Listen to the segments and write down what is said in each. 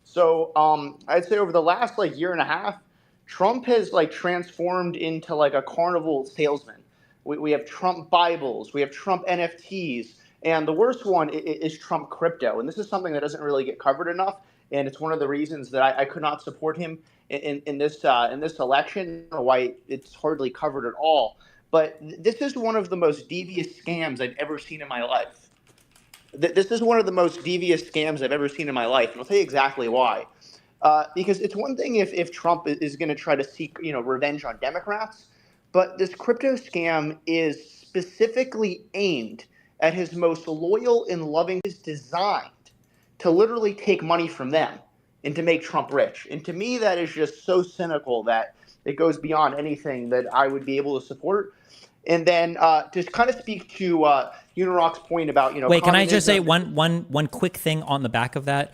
So I'd say over the last year and a half, Trump has transformed into a carnival salesman. We have Trump Bibles, we have Trump NFTs, and the worst one is Trump crypto. And this is something that doesn't really get covered enough, and it's one of the reasons that I could not support him in this election. I don't know why it's hardly covered at all. But this is one of the most devious scams I've ever seen in my life. This is one of the most devious scams I've ever seen in my life, and I'll tell you exactly why. Because it's one thing if Trump is going to try to seek revenge on Democrats, but this crypto scam is specifically aimed at his most loyal and loving. Is designed to literally take money from them and to make Trump rich. And to me, that is just so cynical that it goes beyond anything that I would be able to support. And then to kind of speak to Unirock's point about Wait, can I just say communism. one quick thing on the back of that?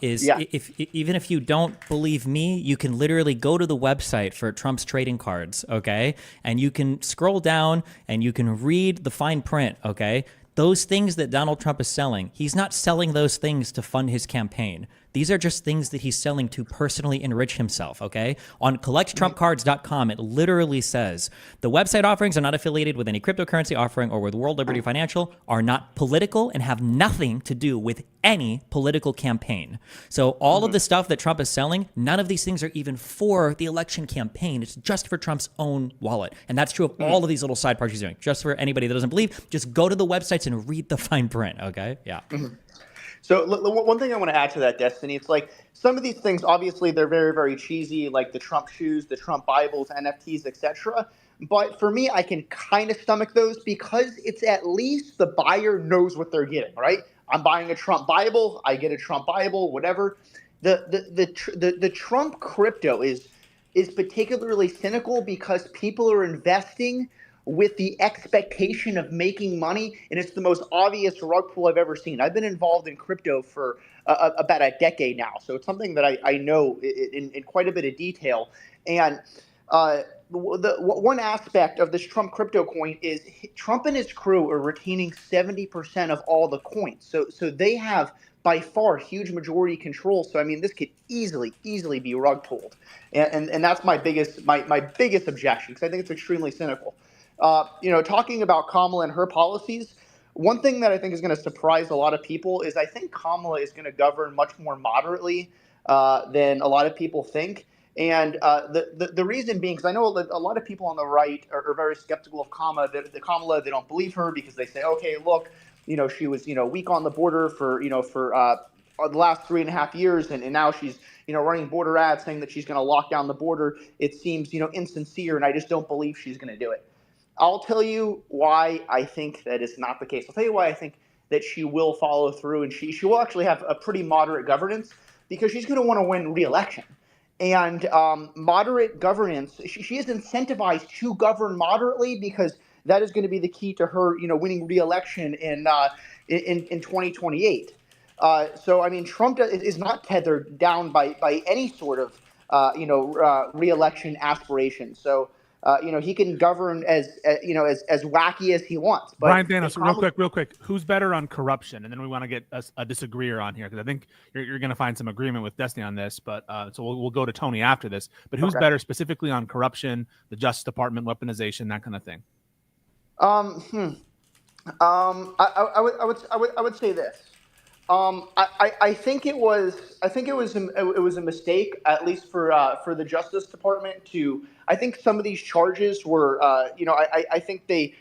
Is Yeah. if even if you don't believe me, you can literally go to the website for Trump's trading cards, okay? And you can scroll down and you can read the fine print, okay? Those things that Donald Trump is selling, he's not selling those things to fund his campaign. These are just things that he's selling to personally enrich himself, okay? On collecttrumpcards.com, it literally says, the website offerings are not affiliated with any cryptocurrency offering or with World Liberty Financial, are not political, and have nothing to do with any political campaign. So all of the stuff that Trump is selling, none of these things are even for the election campaign. It's just for Trump's own wallet. And that's true of all of these little side parts he's doing. Just for anybody that doesn't believe, just go to the websites and read the fine print, okay? Yeah. So one thing I want to add to that, Destiny, it's like some of these things, obviously, they're very, very cheesy, like the Trump shoes, the Trump Bibles, NFTs, etc. But for me, I can kind of stomach those because it's at least the buyer knows what they're getting, right? I'm buying a Trump Bible, I get a Trump Bible, whatever. The Trump crypto is particularly cynical because people are investing with the expectation of making money, and it's the most obvious rug pull I've ever seen. I've been involved in crypto for about a decade now, so it's something that I know in quite a bit of detail. And one aspect of this Trump crypto coin is Trump and his crew are retaining 70% of all the coins, so they have by far huge majority control. So I mean, this could easily be rug pulled, and that's my biggest objection, because I think it's extremely cynical. Talking about Kamala and her policies, one thing that I think is going to surprise a lot of people is I think Kamala is going to govern much more moderately than a lot of people think. And the reason being, because I know that a lot of people on the right are very skeptical of Kamala. They don't believe her because they say, okay, look, she was weak on the border for the last 3.5 years, and now she's running border ads saying that she's going to lock down the border. It seems insincere, and I just don't believe she's going to do it. I'll tell you why I think that is not the case. I'll tell you why I think that she will follow through, and she will actually have a pretty moderate governance, because she's going to want to win re-election. And moderate governance, she is incentivized to govern moderately, because that is going to be the key to her, winning re-election in 2028. So I mean, Trump is not tethered down by any sort of re-election aspiration. So he can govern as wacky as he wants. But Brian Thanos, real quick, who's better on corruption? And then we want to get a disagreeer on here, because I think you're going to find some agreement with Destiny on this. But so we'll go to Tony after this. But who's better specifically on corruption, the Justice Department, weaponization, that kind of thing? I would say this. I think it was a mistake, at least for the Justice Department, to. I think some of these charges were, I think they,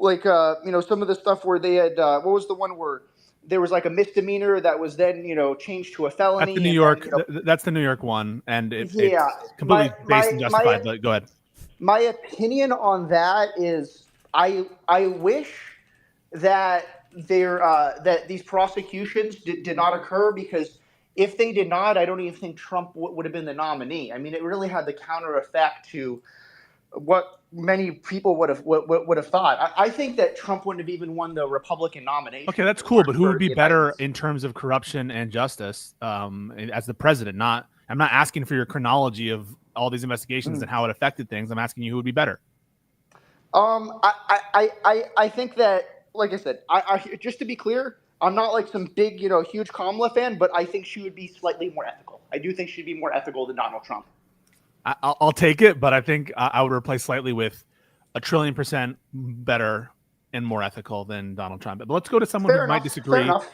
some of the stuff where they had, what was the one where there was a misdemeanor that was then, changed to a felony? That's the New York. That's the New York one, and it's completely based and justified. But go ahead. My opinion on that is, I wish that that these prosecutions did not occur, because if they did not, I don't even think Trump would have been the nominee. I mean, it really had the counter effect to what many people would have thought. I think that Trump wouldn't have even won the Republican nomination. Okay, that's cool, but who would be better in terms of corruption and justice as the president? I'm not asking for your chronology of all these investigations and how it affected things. I'm asking you who would be better. I think that, like I said, I just to be clear, I'm not like some big, huge Kamala fan, but I think she would be slightly more ethical. I do think she'd be more ethical than Donald Trump. I'll take it, but I think I would replace slightly with 1,000,000,000% better and more ethical than Donald Trump. But let's go to someone who might disagree. Fair enough.